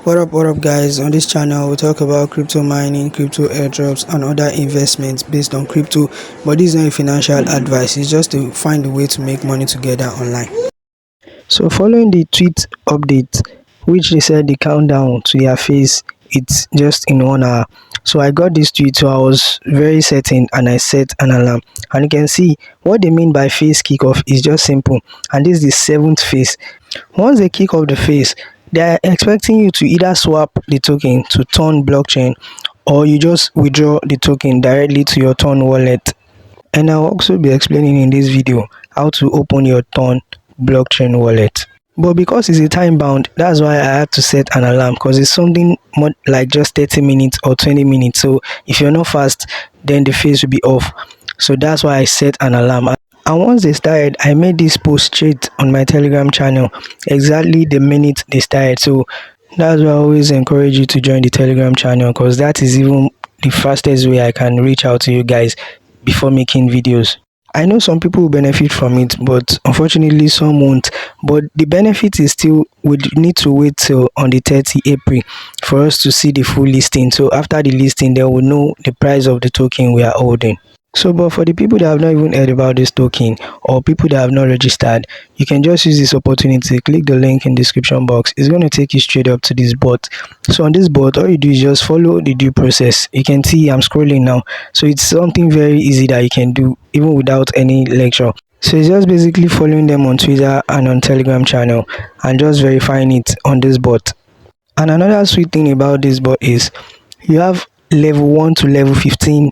What up, guys? On this channel, we talk about crypto mining, crypto airdrops, and other investments based on crypto. But this is not a financial advice, it's just to find a way to make money together online. So, following the tweet update, which they said the countdown to their phase, it's just in 1 hour. So, I got this tweet, so I was very certain and I set an alarm. And you can see what they mean by phase kickoff is just simple. And this is the seventh phase. Once they kick off the phase, they are expecting you to either swap the token to Ton blockchain or you just withdraw the token directly to your Ton wallet. And I'll also be explaining in this video how to open your Ton blockchain wallet. But because it's a time bound, that's why I had to set an alarm, because it's something more like just 30 minutes or 20 minutes. So if you're not fast, then the phase will be off. So that's why I set an alarm. And once they started, I made this post straight on my Telegram channel, exactly the minute they started. So that's why I always encourage you to join the Telegram channel, because that is even the fastest way I can reach out to you guys before making videos. I know some people will benefit from it, but unfortunately some won't. But the benefit is still, we need to wait till on the 30th April for us to see the full listing. So after the listing, then we'll know the price of the token we are holding. So, but for the people that have not even heard about this token or people that have not registered, you can just use this opportunity. Click the link in the description box. It's going to take you straight up to this bot. So on this bot, all you do is just follow the due process. You can see I'm scrolling now. So it's something very easy that you can do even without any lecture. So it's just basically following them on Twitter and on Telegram channel and just verifying it on this bot. And another sweet thing about this bot is you have level 1 to level 15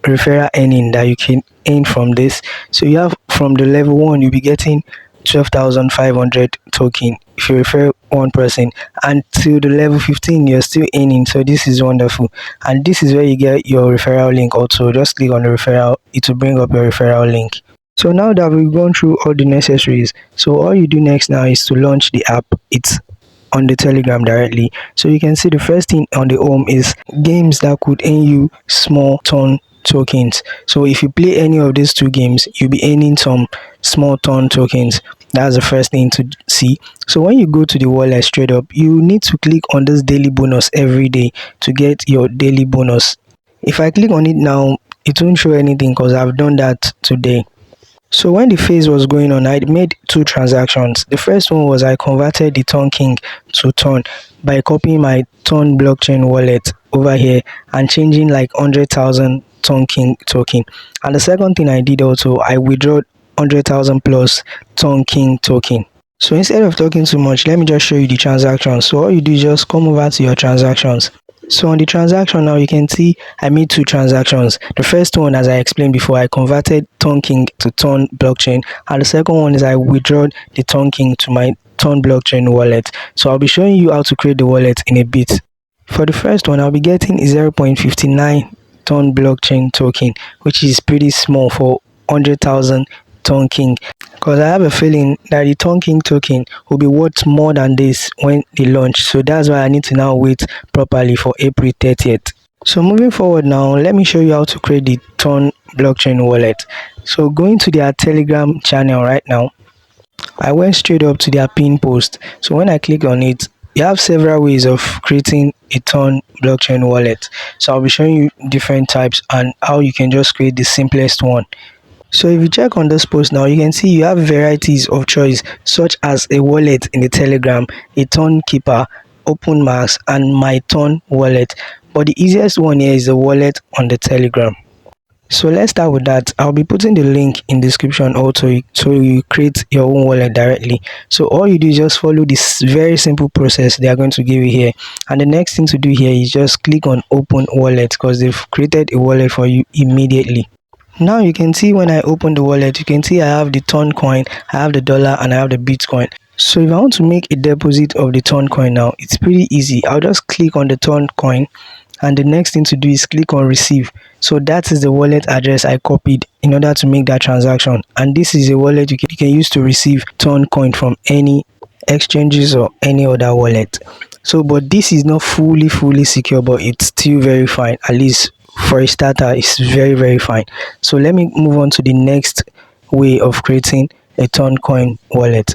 referral earning that you can earn from this. So you have from the level 1, you'll be getting 12,500 token if you refer one person, and to the level 15 you're still earning. So this is wonderful, and this is where you get your referral link. Also, just click on the referral, it will bring up your referral link. So now that we've gone through all the necessaries, so all you do next now is to launch the app. It's on the Telegram directly. So you can see the first thing on the home is games that could earn you small ton tokens. So if you play any of these two games, you'll be earning some small ton tokens. That's the first thing to see. So when you go to the wallet straight up, you need to click on this daily bonus every day to get your daily bonus. If I click on it now, it won't show anything because I've done that today. So when the phase was going on, I made two transactions. The first one was I converted the TonKing to Ton by copying my Ton blockchain wallet over here and changing like 100,000 TonKing token. And the second thing I did also, I withdrew 100,000 plus TonKing token. So instead of talking too much, let me just show you the transactions. So all you do is just come over to your transactions. So on the transaction now, you can see I made two transactions. The first one, as I explained before, I converted TonKing to Ton blockchain, and the second one is I withdrew the TonKing to my Ton blockchain wallet. So I'll be showing you how to create the wallet in a bit. For the first one, I'll be getting 0.59 Ton blockchain token, which is pretty small for 100,000 TonKing, because I have a feeling that the TonKing token will be worth more than this when they launch. So that's why I need to now wait properly for April 30th. So moving forward now, let me show you how to create the Ton blockchain wallet. So going to their Telegram channel right now, I went straight up to their pin post. So when I click on it, you have several ways of creating a Ton blockchain wallet. So I'll be showing you different types and how you can just create the simplest one. So if you check on this post now, you can see you have varieties of choice, such as a wallet in the Telegram, a Ton keeper, OpenMax, and my Ton wallet. But the easiest one here is the wallet on the Telegram. So let's start with that. I'll be putting the link in the description also, so you create your own wallet directly. So all you do is just follow this very simple process they are going to give you here. And the next thing to do here is just click on open wallet, because they've created a wallet for you immediately. Now you can see when I open the wallet, you can see I have the Ton coin, I have the dollar, and I have the Bitcoin. So if I want to make a deposit of the Ton coin now, it's pretty easy. I'll just click on the Ton coin, and the next thing to do is click on receive. So that is the wallet address I copied in order to make that transaction, and this is a wallet you can use to receive Ton coin from any exchanges or any other wallet. So but this is not fully secure, but it's still very fine. At least for a starter, it's very fine. So let me move on to the next way of creating a Ton coin wallet.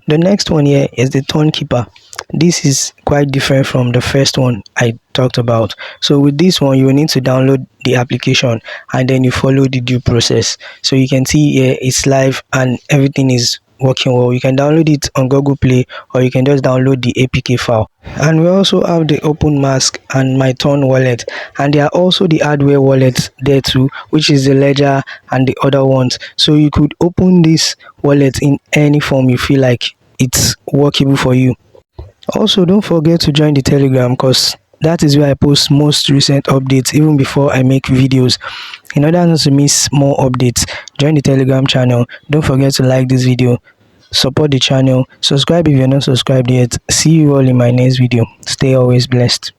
The next one here is the Ton keeper. This is quite different from the first one I talked about. So with this one, you will need to download the application and then you follow the due process. So you can see here it's live and everything is working well. You can download it on Google Play or you can just download the APK file. And we also have the Open Mask and My Turn wallet, and there are also the hardware wallets there too, which is the Ledger and the other ones. So you could open this wallet in any form you feel like it's workable for you. Also, don't forget to join the Telegram because that is where I post most recent updates even before I make videos. In order not to miss more updates, join the Telegram channel. Don't forget to like this video, support the channel, subscribe if you're not subscribed yet. See you all in my next video. Stay always blessed.